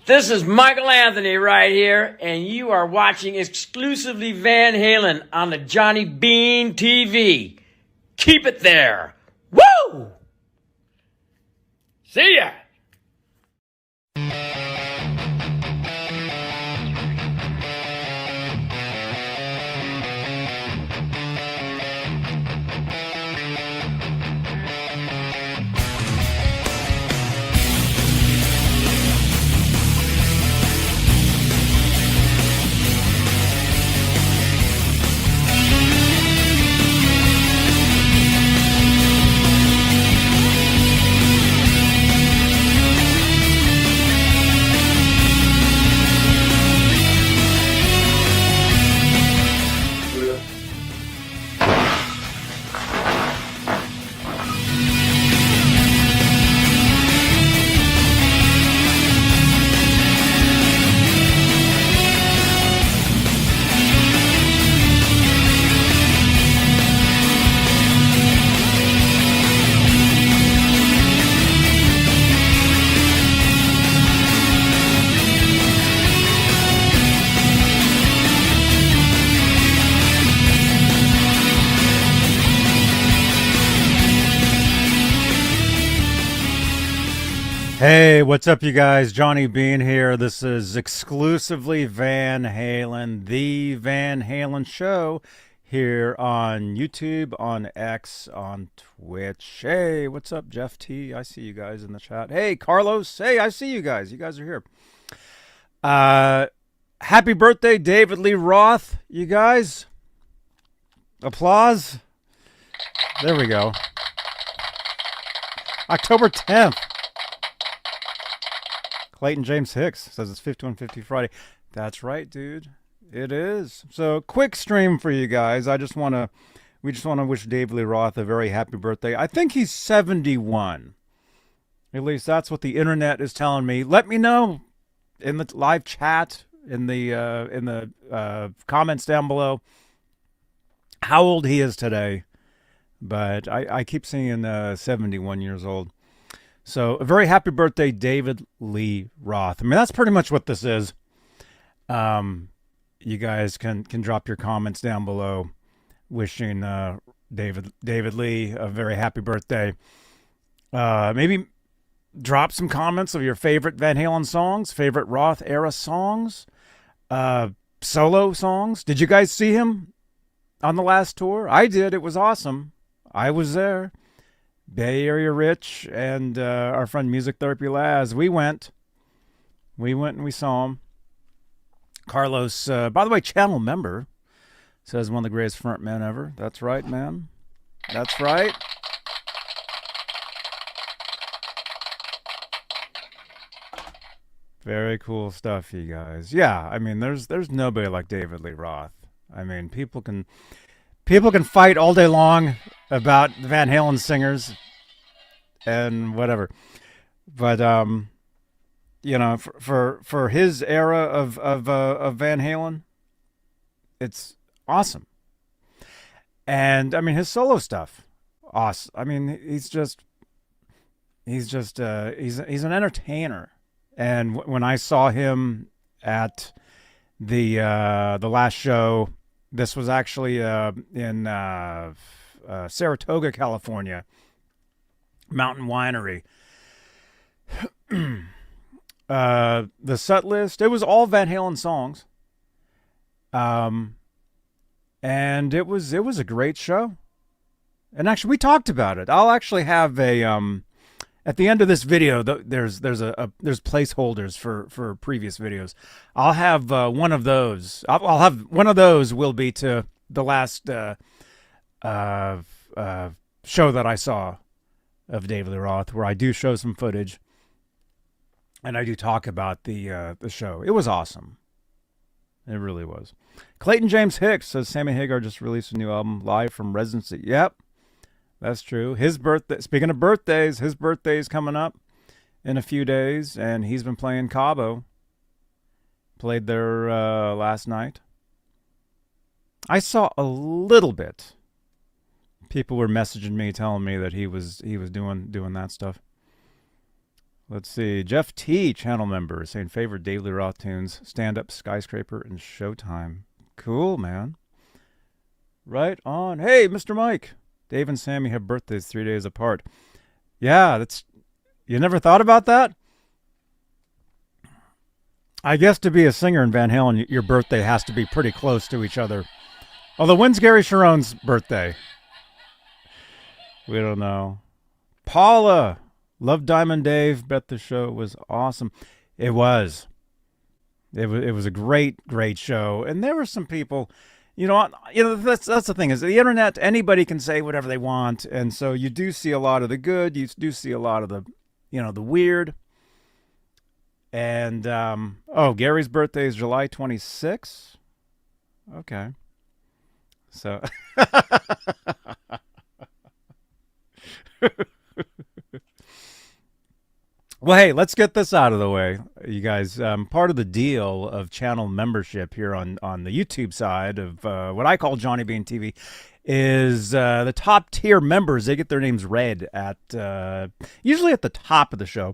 This is Michael Anthony right here, and you are watching exclusively Van Halen on the Johnny Beane TV. Keep it there. Woo! See ya! Hey, what's up, you guys? Johnny Beane here. This is exclusively Van Halen, the Van Halen show here on YouTube, on X, on Twitch. Hey, what's up, Jeff T? I see you guys in the chat. Hey, Carlos. Hey, I see you guys. You guys are here. Happy birthday, David Lee Roth, you guys. Applause. There we go. October 10th. Clayton James Hicks says it's 5150 Friday. That's right, dude. It is. So, quick stream for you guys. We just want to wish David Lee Roth a very happy birthday. I think he's 71. At least that's what the internet is telling me. Let me know in the live chat, in the comments down below, how old he is today. But I keep seeing 71 years old. So, a very happy birthday, David Lee Roth. I mean, that's pretty much what this is. You guys can drop your comments down below wishing David Lee a very happy birthday. Maybe drop some comments of your favorite Van Halen songs, favorite Roth era songs, solo songs. Did you guys see him on the last tour? I did. It was awesome. I was there. Bay Area Rich and our friend Music Therapy Laz, we went and we saw him. Carlos, by the way, channel member, says one of the greatest frontmen ever. That's right, man. That's right. Very cool stuff, you guys. Yeah, I mean, there's nobody like David Lee Roth. I mean, people can fight all day long about the Van Halen singers and whatever, but you know, for his era of Van Halen, it's awesome. And I mean, his solo stuff, awesome. I mean, he's an entertainer. And when I saw him at the last show, this was actually in Saratoga, California, Mountain Winery. The set list, it was all Van Halen songs. And it was a great show. And actually, we talked about it. I'll actually have a at the end of this video, there's placeholders for previous videos. I'll have one of those. I'll have one of those will be to the last show that I saw of David Lee Roth, where I do show some footage and I do talk about the show. It was awesome. It really was. Clayton James Hicks says Sammy Hagar just released a new album live from residency. Yep, that's true. His birthday. Speaking of birthdays, his birthday is coming up in a few days, and he's been playing Cabo. Played there last night. I saw a little bit. People were messaging me, telling me that he was doing that stuff. Let's see. Jeff T, channel member, saying favorite David Lee Roth tunes, Stand Up, Skyscraper, and Showtime. Cool, man. Right on. Hey, Mr. Mike. Dave and Sammy have birthdays 3 days apart. Yeah, that's... You never thought about that? I guess to be a singer in Van Halen, your birthday has to be pretty close to each other. Although, when's Gary Sharon's birthday? We don't know. Paula, love Diamond Dave. Bet the show was awesome. It was. It was a great show. And there were some people, that's the thing is the internet. Anybody can say whatever they want, and so you do see a lot of the good. You do see a lot of the, the weird. And Gary's birthday is July 26th. Okay. So well, hey, let's get this out of the way, you guys. Part of the deal of channel membership here on the YouTube side of what I call Johnny Beane TV is the top tier members. They get their names read at usually at the top of the show.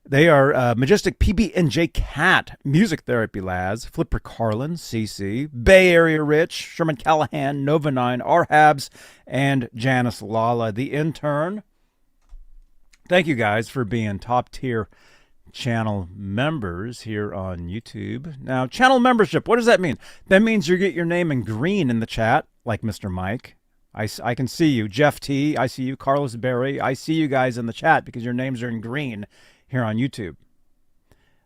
They are Majestic PB and J Cat, Music Therapy Laz, Flipper Carlin, CC, Bay Area Rich, Sherman Callahan, Nova 9, R Habs, and Janice Lala, the intern. Thank you guys for being top tier channel members here on YouTube. Now, channel membership, what does that mean? That means you get your name in green in the chat, like Mr. Mike. I can see you. Jeff T, I see you. Carlos Berry, I see you guys in the chat because your names are in green here on YouTube.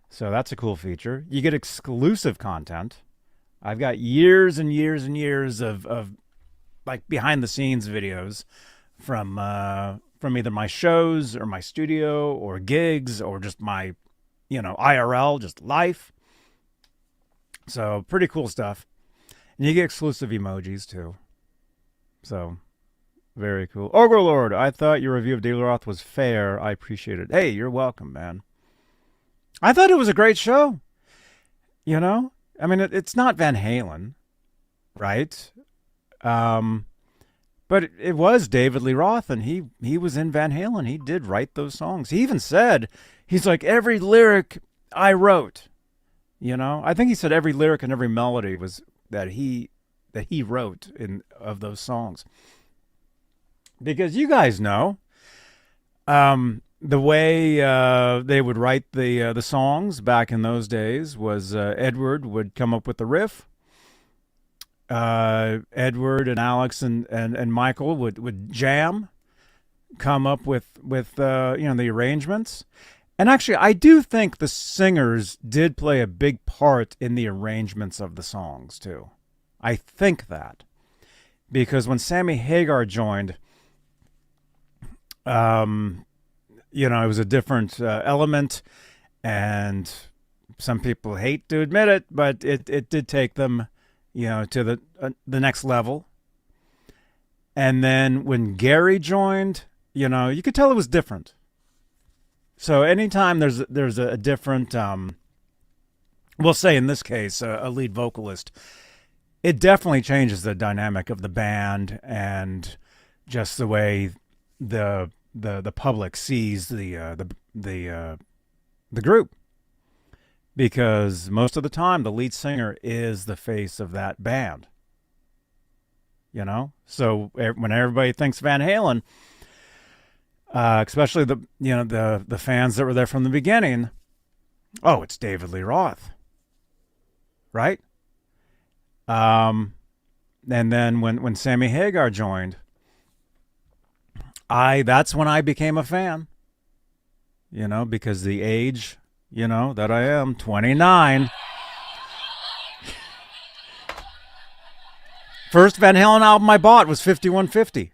So that's a cool feature. You get exclusive content. I've got years and years and years of like behind the scenes videos from either my shows or my studio or gigs or just my, IRL, just life. So pretty cool stuff. And you get exclusive emojis too. So very cool. Overlord, I thought your review of David Lee Roth was fair. I appreciate it. Hey, you're welcome, man. I thought it was a great show. I mean, it's not Van Halen, right? But it was David Lee Roth, and he was in Van Halen. He did write those songs. He even said, he's like, every lyric I wrote. I think he said every lyric and every melody was that he wrote of those songs. Because you guys know, the way they would write the songs back in those days was Edward would come up with the riff. Edward and Alex and Michael would jam, come up with the arrangements. And actually, I do think the singers did play a big part in the arrangements of the songs too. I think that. Because when Sammy Hagar joined, it was a different element, and some people hate to admit it, but it did take them, to the next level. And then when Gary joined, you could tell it was different. So anytime there's a different, we'll say in this case, a lead vocalist, it definitely changes the dynamic of the band and just the way the public sees the group, because most of the time the lead singer is the face of that band. So when everybody thinks Van Halen, especially the fans that were there from the beginning, oh, it's David Lee Roth, right? And then when Sammy Hagar joined, that's when I became a fan, because the age, that I am, 29. First Van Halen album I bought was 5150.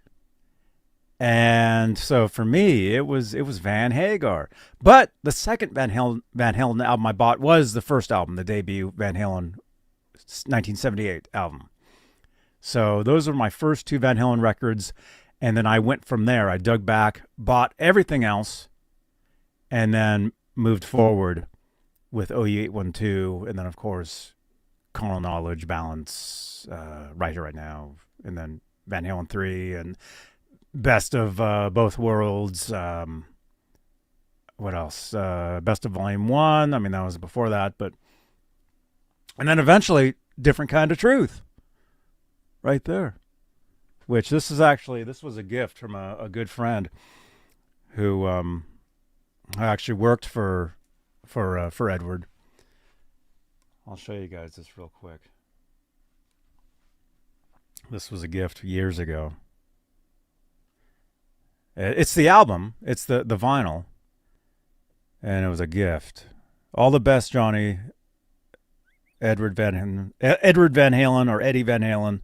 And so for me, it was Van Hagar. But the second Van Halen album I bought was the first album, the debut Van Halen 1978 album. So those were my first two Van Halen records. And then I went from there. I dug back, bought everything else, and then moved forward with OU812, and then, of course, Carnal Knowledge, Balance, Right Here, Right Now, and then Van Halen 3, and Best of Both Worlds, what else? Best of Volume 1. I mean, that was before that, but and then eventually Different Kind of Truth. Right there. Which this was a gift from a good friend who actually worked for Edward. I'll show you guys this real quick. This was a gift years ago. It's the album. It's the vinyl. And it was a gift. All the best, Johnny. Edward Van Halen or Eddie Van Halen.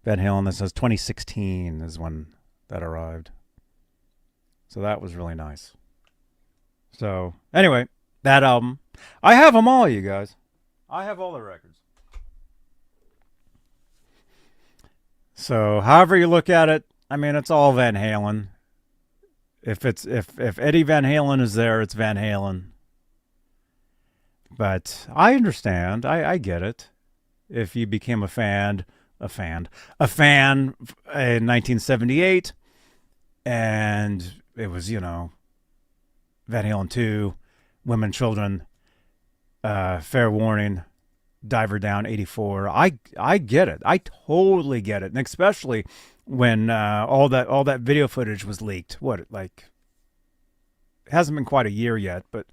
Van Halen, that says 2016 is when that arrived. So that was really nice. So anyway, that album. I have them all, you guys. I have all the records. So however you look at it, I mean, it's all Van Halen. If Eddie Van Halen is there, it's Van Halen. But I understand. I get it. If you became a fan in 1978, and it was, Van Halen 2, Women, Children, Fair Warning, Diver Down, 84. I get it. I totally get it. And especially when all that video footage was leaked. It hasn't been quite a year yet, but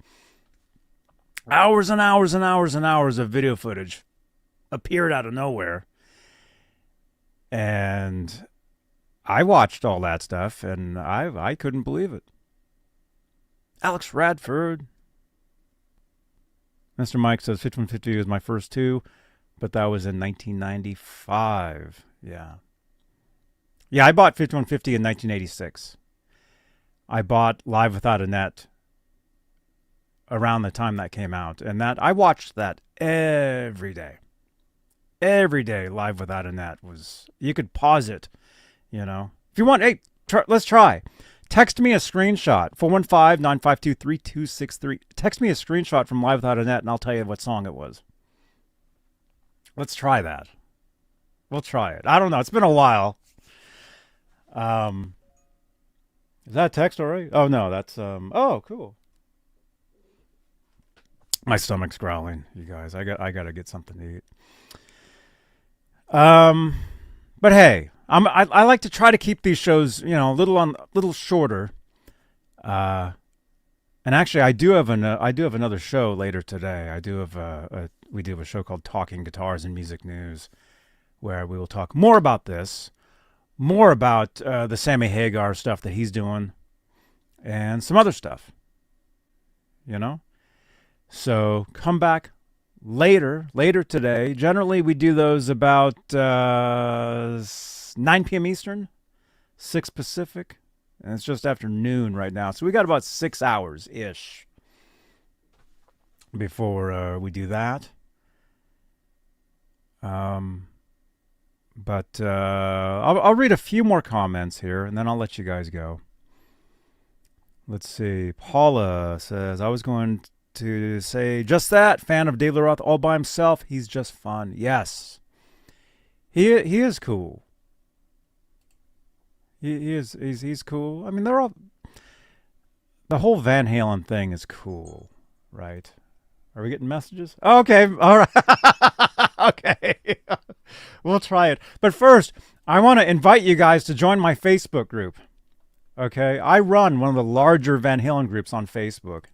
hours and hours and hours and hours of video footage appeared out of nowhere. And I watched all that stuff, and I couldn't believe it. Alex Radford. Mr. Mike says 5150 was my first two, but that was in 1995. Yeah, I bought 5150 in 1986. I bought Live Without a Net around the time that came out, and that I watched that every day. Every day, Live Without a Net was. You could pause it, If you want, hey, let's try. Text me a screenshot, 415-952-3263. Text me a screenshot from Live Without a Net, and I'll tell you what song it was. Let's try that. We'll try it. I don't know. It's been a while. Is that text already? Oh, no, that's, oh, cool. My stomach's growling, you guys. I got to get something to eat. But hey, I like to try to keep these shows, a little shorter. And actually, I do have another show later today. We do have a show called Talking Guitars and Music News, where we will talk more about this, more about the Sammy Hagar stuff that he's doing, and some other stuff. So come back later today. Generally, we do those about 9 p.m. Eastern, 6 Pacific, and it's just after noon right now. So we got about 6 hours-ish before we do that. But I'll read a few more comments here, and then I'll let you guys go. Let's see. Paula says, I was going to say just that. Fan of David Lee Roth all by himself. He's just fun. Yes. He is cool. He's cool. I mean, the whole Van Halen thing is cool, right? Are we getting messages? Okay. All right. Okay. We'll try it. But first, I want to invite you guys to join my Facebook group. Okay? I run one of the larger Van Halen groups on Facebook.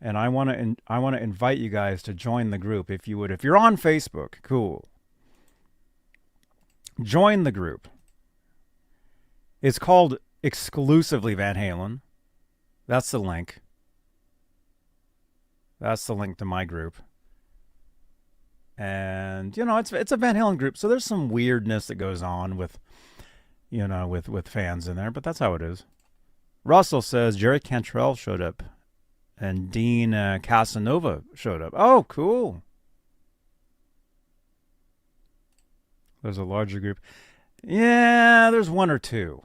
And I want to invite you guys to join the group if you would. If you're on Facebook, cool. Join the group. It's called Exclusively Van Halen. That's the link. That's the link to my group. And it's a Van Halen group, so there's some weirdness that goes on with with fans in there, but that's how it is. Russell says Jerry Cantrell showed up. And Dean Casanova showed up. Oh, cool. There's a larger group. Yeah, there's one or two.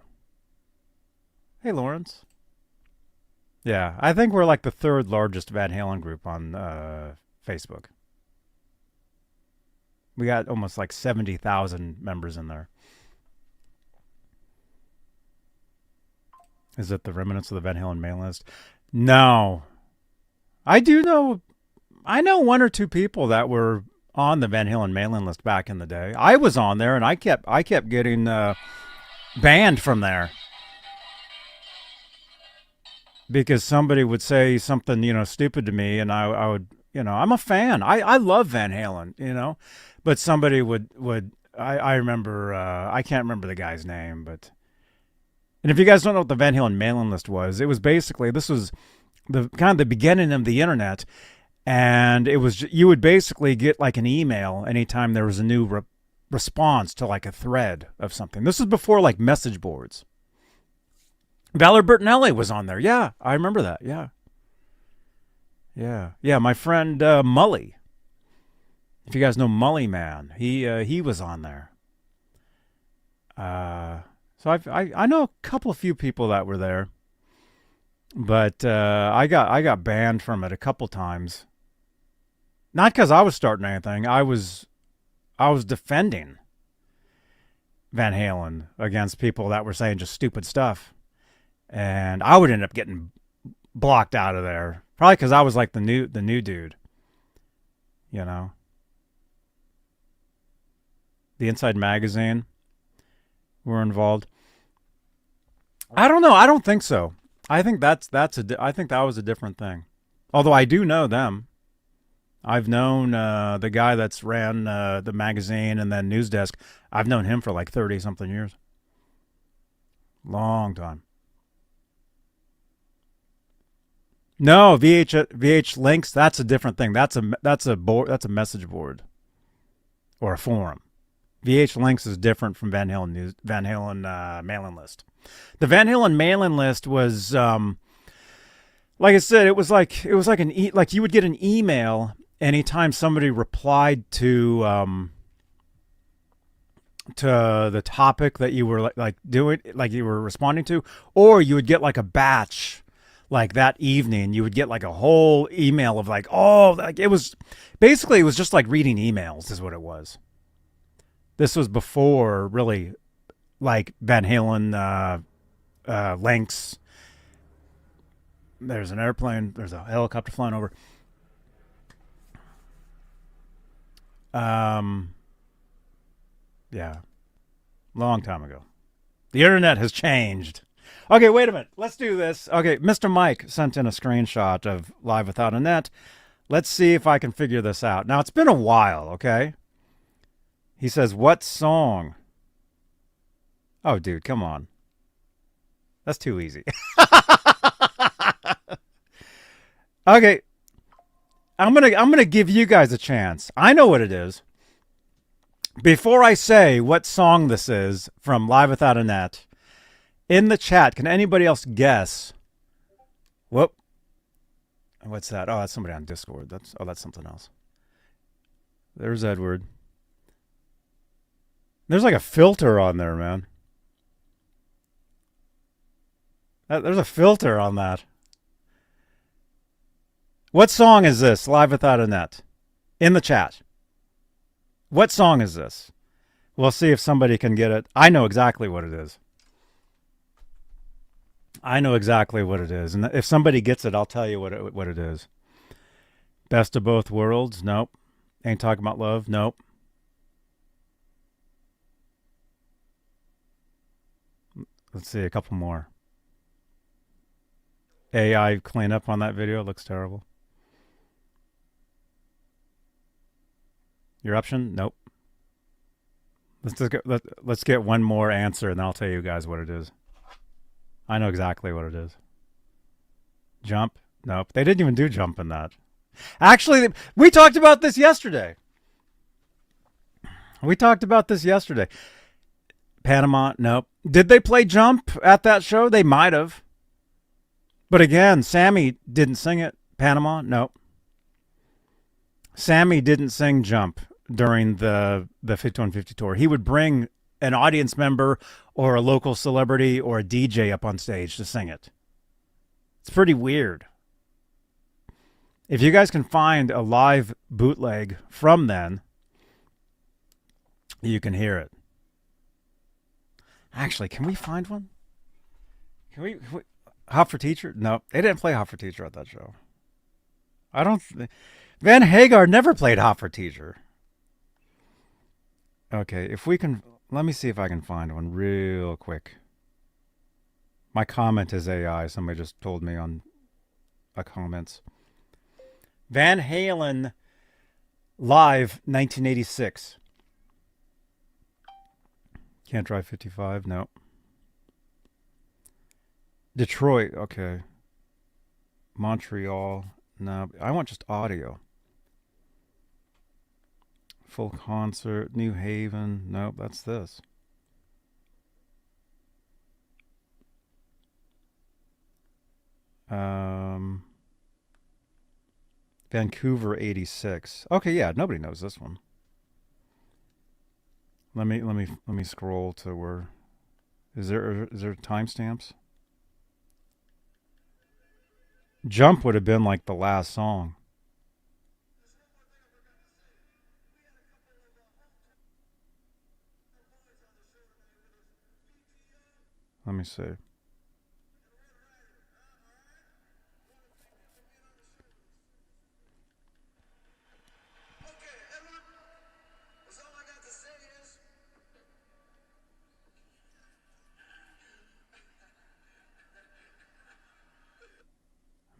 Hey, Lawrence. Yeah, I think we're like the third largest Van Halen group on Facebook. We got almost like 70,000 members in there. Is it the remnants of the Van Halen mailing list? No. I do know. I know one or two people that were on the Van Halen mailing list back in the day. I was on there, and I kept getting banned from there because somebody would say something, stupid to me, and I would, I'm a fan. I love Van Halen, but somebody would I remember I can't remember the guy's name, but. And if you guys don't know what the Van Halen mailing list was, it was basically, this was the kind of the beginning of the internet, and it was, you would basically get like an email anytime there was a new response to like a thread of something. This was before like message boards. Valerie Bertinelli was on there. Yeah, I remember that. Yeah. My friend Mully. If you guys know Mully Man, he was on there. So I know a few people that were there, but I got banned from it a couple times. Not because I was starting anything. I was defending Van Halen against people that were saying just stupid stuff, and I would end up getting blocked out of there. Probably because I was like the new dude, The Inside Magazine were involved. I don't know. I don't think so. I think I think that was a different thing. Although I do know them. I've known the guy that's ran the magazine and then news desk. I've known him for like 30 something years. Long time. No, VH links, that's a different thing. That's a message board or a forum. VH Links is different from Van Halen mailing list. The Van Halen mailing list was, like I said, it was like like you would get an email anytime somebody replied to the topic that you were like doing, like you were responding to, or you would get like a batch. Like that evening, you would get like a whole email of like, it was just like reading emails is what it was. This was before really like Van Halen links. There's an airplane. There's a helicopter flying over. Yeah. Long time ago. The internet has changed. Okay, wait a minute. Let's do this. Okay, Mr. Mike sent in a screenshot of Live Without a Net. Let's see if I can figure this out. Now, it's been a while, okay? He says, what song? Oh, dude, come on. That's too easy. Okay. I'm gonna give you guys a chance. I know what it is. Before I say what song this is from Live Without a Net, in the chat, can anybody else guess? Whoop. What's that? Oh, that's somebody on Discord. That's something else. There's Edward. There's like a filter on there, man. There's a filter on that. What song is this? Live Without a Net. In the chat. What song is this? We'll see if somebody can get it. I know exactly what it is. And if somebody gets it, I'll tell you what it is. Best of Both Worlds? Nope. Ain't Talking About Love? Nope. Let's see, a couple more. AI cleanup on that video. It looks terrible. Eruption? Nope. Let's get one more answer, and then I'll tell you guys what it is. I know exactly what it is. Jump? Nope. They didn't even do Jump in that. Actually, we talked about this yesterday. Panama? Nope. Did they play Jump at that show? They might have. But again, Sammy didn't sing it. Panama? Nope. Sammy didn't sing Jump during the 5150 tour. He would bring an audience member or a local celebrity or a DJ up on stage to sing it. It's pretty weird. If you guys can find a live bootleg from then, you can hear it. Actually, can we find one? Hot for Teacher? No, they didn't play Hot for Teacher at that show. I don't. Van Hagar never played Hot for Teacher. Okay, if we can, let me see if I can find one real quick. My comment is AI. Somebody just told me on a comments. Van Halen live 1986. Can't Drive 55? No. Detroit, okay. Montreal, no. I want just audio. Full concert, New Haven, nope, that's this. Vancouver 86. Okay, yeah, nobody knows this one. Let me scroll to where is there timestamps? Jump would have been like the last song. Let me see.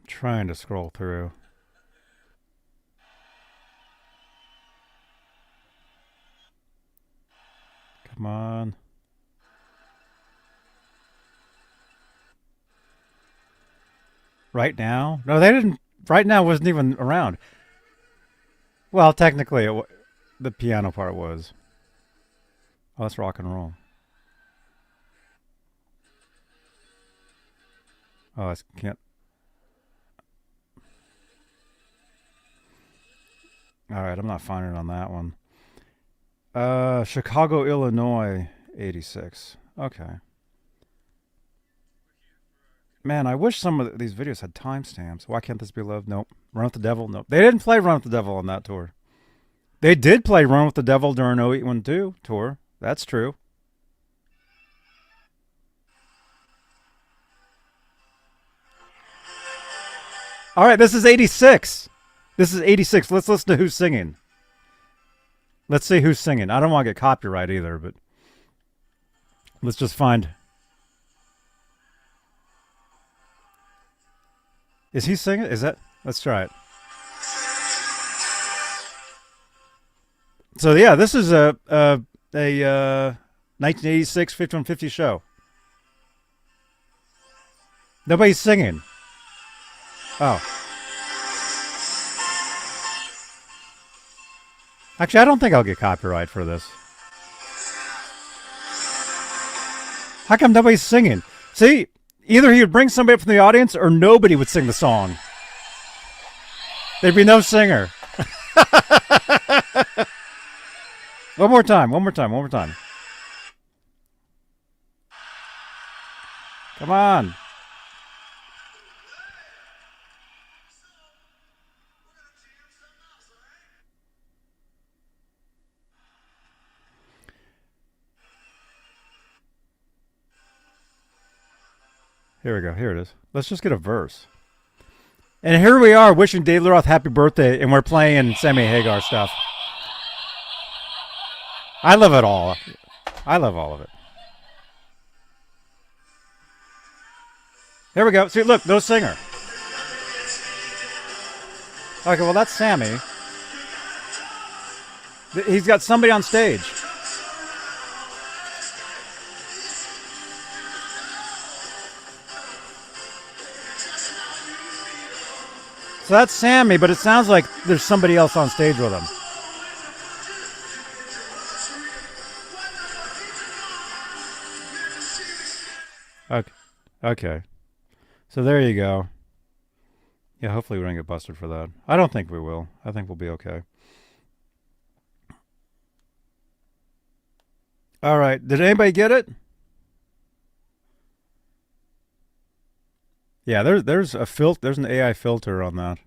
Trying to scroll through. Come on. Right Now? No, they didn't. Right Now wasn't even around. Well, technically, the piano part was. Oh, that's rock and roll. Oh, I can't. All right, I'm not finding it on that one. Chicago, Illinois, 86. Okay. Man, I wish some of these videos had timestamps. Why can't this be loved? Nope. Run with the Devil? Nope. They didn't play Run with the Devil on that tour. They did play Run with the Devil during 0812 tour. That's true. All right, this is 86. This is 86. Let's listen to who's singing. Let's see who's singing. I don't want to get copyright either, but let's just find. Is he singing? Is that? Let's try it. So yeah, this is a 1986 5150 show. Nobody's singing. Oh. Actually, I don't think I'll get copyright for this. How come nobody's singing? See, either he would bring somebody up from the audience or nobody would sing the song. There'd be no singer. One more time. Come on. Here we go. Here it is. Let's just get a verse. And here we are wishing David Lee Roth happy birthday, and we're playing Sammy Hagar stuff. I love it all. I love all of it. Here we go. See, look, no singer. Okay, well, that's Sammy. He's got somebody on stage. So that's Sammy, but it sounds like there's somebody else on stage with him. Okay. So there you go. Yeah, hopefully we don't get busted for that. I don't think we will. I think we'll be okay. All right. Did anybody get it? Yeah, there's a there's an AI filter on that.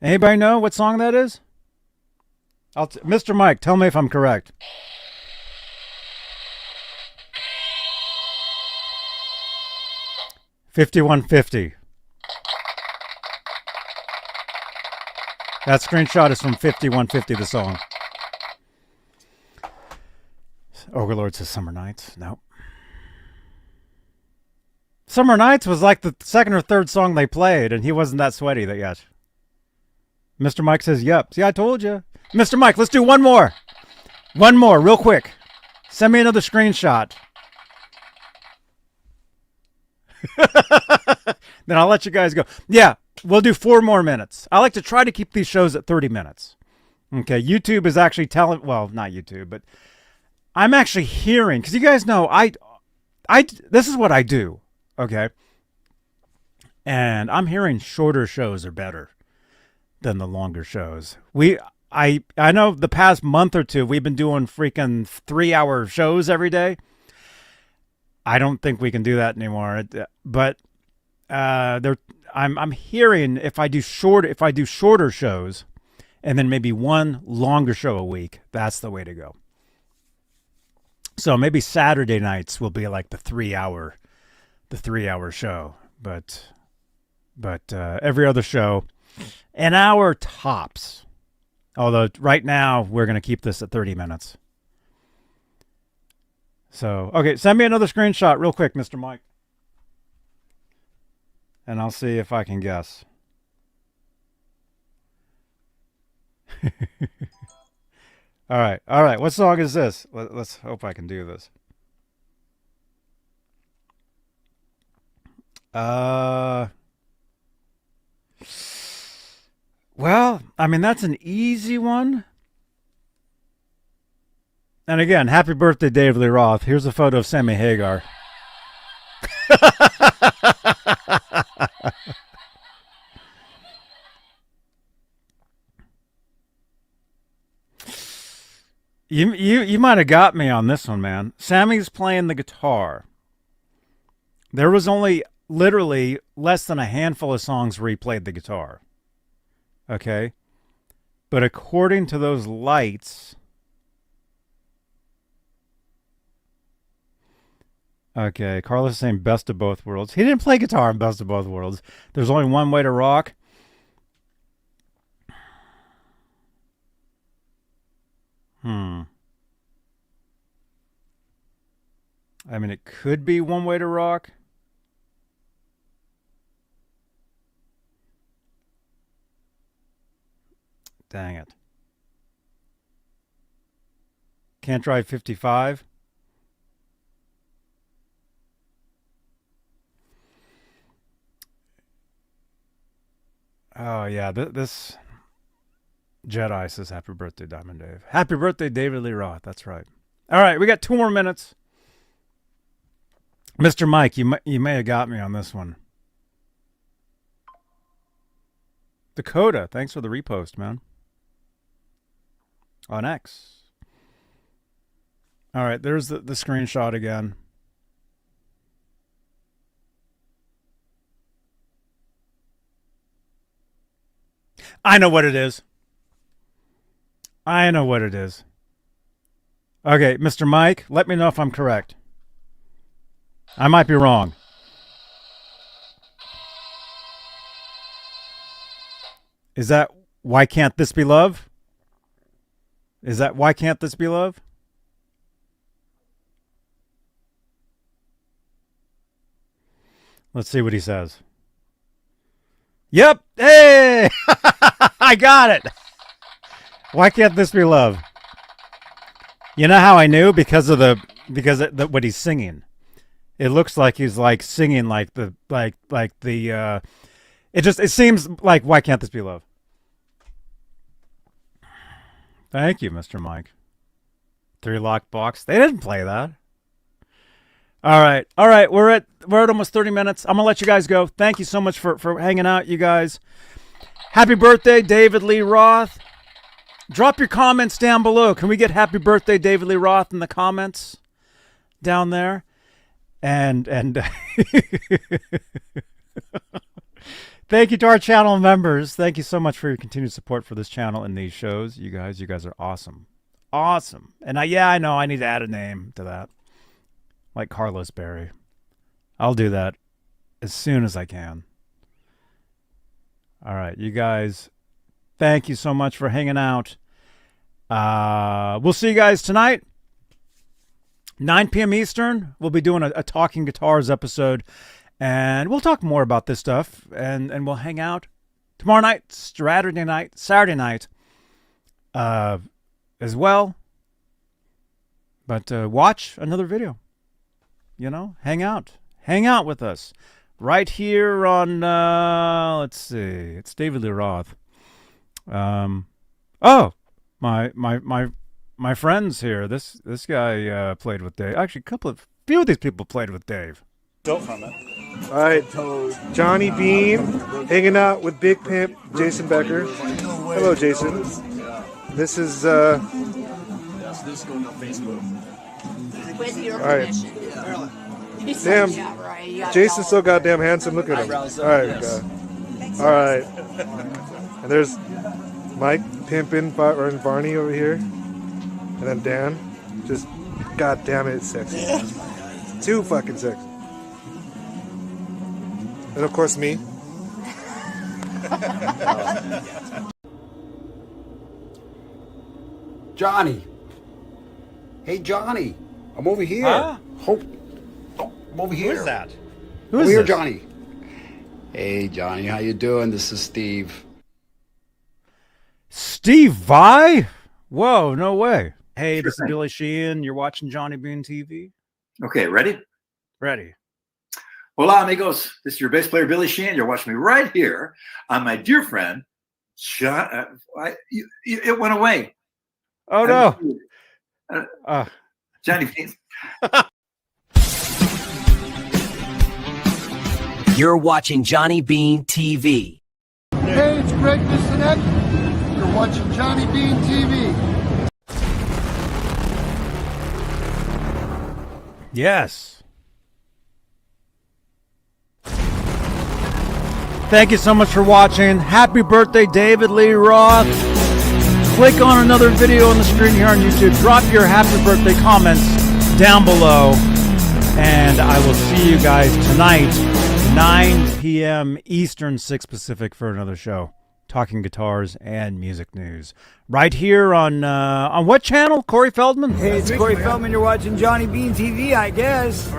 Anybody know what song that is? Mr. Mike, tell me if I'm correct. 5150. That screenshot is from 5150, the song. Overlord says Summer Nights. Nope. Summer Nights was like the second or third song they played, and he wasn't that sweaty yet. Mr. Mike says, yep. See, I told you. Mr. Mike, let's do one more. One more, real quick. Send me another screenshot. Then I'll let you guys go. Yeah, we'll do 4 more minutes. I like to try to keep these shows at 30 minutes. Okay, YouTube is actually telling, well, not YouTube, but I'm actually hearing, because you guys know, this is what I do, okay? And I'm hearing shorter shows are better than the longer shows. I know the past month or two, we've been doing freaking 3-hour shows every day. I don't think we can do that anymore. But I'm hearing if I do shorter shows, and then maybe one longer show a week, that's the way to go. So maybe Saturday nights will be like the 3-hour show, but every other show, an hour tops. Although right now we're going to keep this at 30 minutes. So, okay, send me another screenshot real quick, Mr. Mike. And I'll see if I can guess. All right. What song is this? Let's hope I can do this. Well, I mean, that's an easy one. And again, happy birthday, David Lee Roth. Here's a photo of Sammy Hagar. You might have got me on this one, man. Sammy's playing the guitar. There was only literally less than a handful of songs where he played the guitar. Okay? But according to those lights... Okay, Carlos is saying Best of Both Worlds. He didn't play guitar in Best of Both Worlds. There's only one way to rock. I mean, it could be One Way to Rock. Dang it. Can't Drive 55. Oh, yeah. This Jedi says happy birthday, Diamond Dave. Happy birthday, David Lee Roth. That's right. All right, we got 2 more minutes. Mr. Mike, you may have got me on this one. Dakota, thanks for the repost, man. On X. All right, there's the screenshot again. I know what it is. I know what it is. Okay, Mr. Mike, let me know if I'm correct. I might be wrong. Is that Why Can't This Be Love? Is that Why Can't This Be Love? Let's see what he says. Yep. Hey! I got it. Why Can't This Be Love? You know how I knew? Because of what he's singing. It looks like he's like singing like the it seems like Why Can't This Be Love? Thank you, Mr. Mike. 3 Lock Box. They didn't play that. All right. We're at almost 30 minutes. I'm gonna let you guys go. Thank you so much for hanging out, you guys. Happy birthday, David Lee Roth. Drop your comments down below. Can we get happy birthday, David Lee Roth, in the comments down there? And thank you to our channel members. Thank you so much for your continued support for this channel and these shows. You guys are awesome. Awesome. And I know I need to add a name to that. Like Carlos Berry. I'll do that. as soon as I can. All right, you guys, thank you so much for hanging out. We'll see you guys tonight, 9 p.m. Eastern. We'll be doing a Talking Guitars episode, and we'll talk more about this stuff, and we'll hang out tomorrow night, Saturday night, as well. But watch another video. Hang out with us right here on. Let's see, it's David Lee Roth. Oh, my friends here. This guy played with Dave. Actually, few of these people played with Dave. Built from it. All right, Johnny Beane hanging out with Big Pimp Jason Becker. Hello, Jason. This is This is going on Facebook. With your all right. permission. Damn, Jason's so goddamn handsome. Look at him. Eyebrows All up, right, yes. all right. And there's Mike pimping Barney over here, and then Dan, just goddamn it, sexy. Too fucking sexy. And of course me. Johnny. Hey, Johnny. I'm over here. Huh? I'm over here. Who is that? Over here, Johnny. Hey, Johnny. How you doing? This is Steve. Steve Vai? Whoa, no way. Hey, this is Billy Sheehan. You're watching Johnny Beane TV. Okay, ready? Ready. Hola, amigos. This is your bass player, Billy Sheehan. You're watching me right here on my dear friend, John. It went away. Oh, no. Johnny Beane. You're watching Johnny Beane TV. Hey, it's Greg Bissonette. You're watching Johnny Beane TV. Yes. Thank you so much for watching. Happy birthday, David Lee Roth. Click on another video on the screen here on YouTube. Drop your happy birthday comments down below. And I will see you guys tonight, 9 p.m. Eastern, 6 Pacific, for another show. Talking guitars and music news. Right here on what channel? Corey Feldman? Hey, it's Corey Feldman. You're watching Johnny Beane TV, I guess.